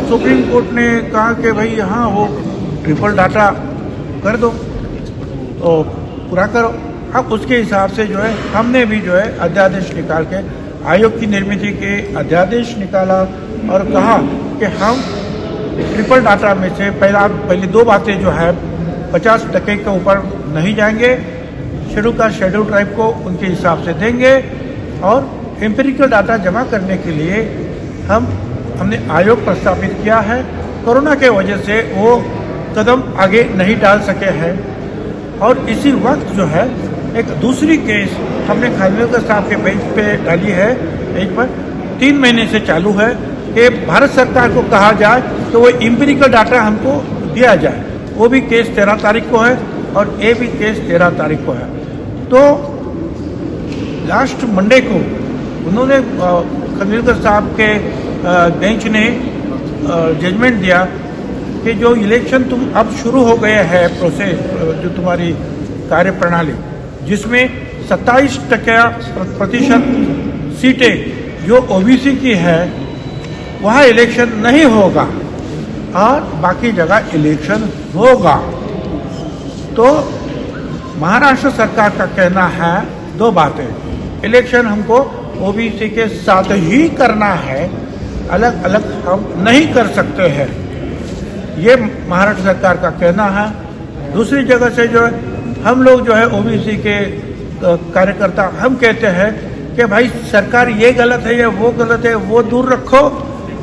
Supreme court ने कहा कि भाई यहाँ वो ट्रिपल डाटा कर दो तो पूरा करो। अब उसके हिसाब से जो है हमने भी जो है अध्यादेश निकाल के आयोग की निर्मित के अध्यादेश निकाला और कहा कि हम ट्रिपल डाटा में से पहली दो बातें जो है 50% के ऊपर नहीं जाएंगे, शेड्यूल ट्राइब को उनके हिसाब से देंगे और एम्पिरिकल डाटा जमा करने के लिए हमने आयोग प्रस्तावित किया है। कोरोना के वजह से वो कदम आगे नहीं डाल सके हैं और इसी वक्त जो है एक दूसरी केस हमने खानविलकर साहब के बेंच पे डाली है, बेंच पर 3 महीने से चालू है कि भारत सरकार को कहा जाए तो वो एम्पिरिकल डाटा हमको दिया जाए। वो भी केस 13 तारीख को है और ये भी केस 13 तारीख को है। तो लास्ट मंडे को उन्होंने खानविलकर साहब के बेंच ने जजमेंट दिया कि जो इलेक्शन तुम अब शुरू हो गए हैं प्रोसेस, जो तुम्हारी कार्य प्रणाली जिसमें 27% सीटें जो ओबीसी की है वहाँ इलेक्शन नहीं होगा और बाकी जगह इलेक्शन होगा। तो महाराष्ट्र सरकार का कहना है 2 बातें, इलेक्शन हमको ओबीसी के साथ ही करना है, अलग अलग हम नहीं कर सकते हैं, ये महाराष्ट्र सरकार का कहना है। दूसरी जगह से जो है हम लोग जो है ओबीसी के कार्यकर्ता हम कहते हैं कि भाई सरकार ये गलत है या वो गलत है वो दूर रखो,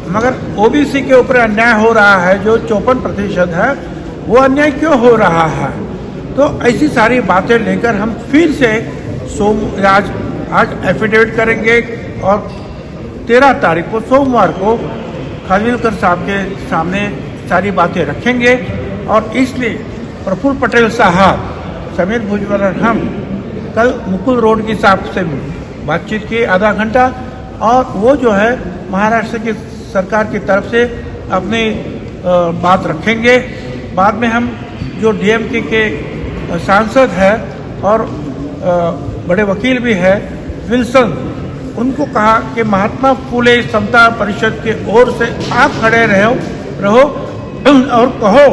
मगर ओबीसी के ऊपर अन्याय हो रहा है जो 54% है वो अन्याय क्यों हो रहा है। तो ऐसी सारी बातें लेकर हम फिर से आज एफिडेविट करेंगे और 13 तारीख को सोमवार को खानविलकर साहब के सामने सारी बातें रखेंगे। और इसलिए प्रफुल्ल पटेल साहब समीर भुजबल हम कल मुकुल रोड की साहब से बातचीत की आधा घंटा और वो जो है महाराष्ट्र की सरकार की तरफ से अपनी बात रखेंगे। बाद में हम जो डीएमके के सांसद है और बड़े वकील भी है विल्सन, उनको कहा कि महात्मा फूले समता परिषद की ओर से आप खड़े रहो और कहो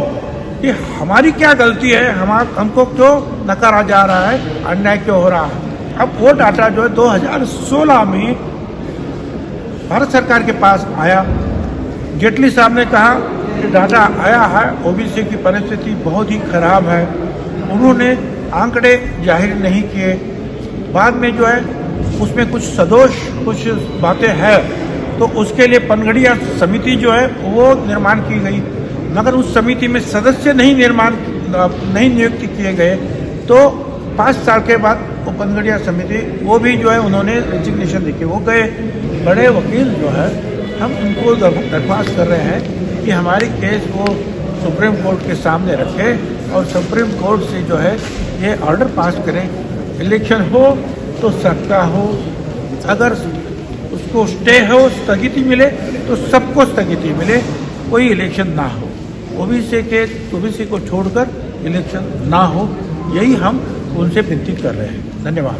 कि हमारी क्या गलती है, हमको क्यों नकारा जा रहा है, अन्याय क्यों हो रहा है। अब वो डाटा जो है 2016 में भारत सरकार के पास आया, जेटली साहब ने कहा कि डाटा आया है, ओबीसी की परिस्थिति बहुत ही खराब है, उन्होंने आंकड़े जाहिर नहीं किए। बाद में जो है उसमें कुछ सदोष कुछ बातें हैं तो उसके लिए पनगड़िया समिति जो है वो निर्माण की गई, मगर उस समिति में सदस्य नहीं नियुक्त किए गए। तो 5 साल के बाद वो पनगड़िया समिति वो भी जो है उन्होंने रेजिग्नेशन देके वो गए। बड़े वकील जो है हम उनको दरख्वास्त कर रहे हैं कि हमारी केस वो सुप्रीम कोर्ट के सामने रखें और सुप्रीम कोर्ट से जो है ये ऑर्डर पास करें, इलेक्शन हो तो सकता हो, अगर उसको स्टे हो स्थगिति मिले तो सबको स्थगिति मिले, कोई इलेक्शन ना हो, ओबीसी को छोड़कर इलेक्शन ना हो, यही हम उनसे विनती कर रहे हैं। धन्यवाद।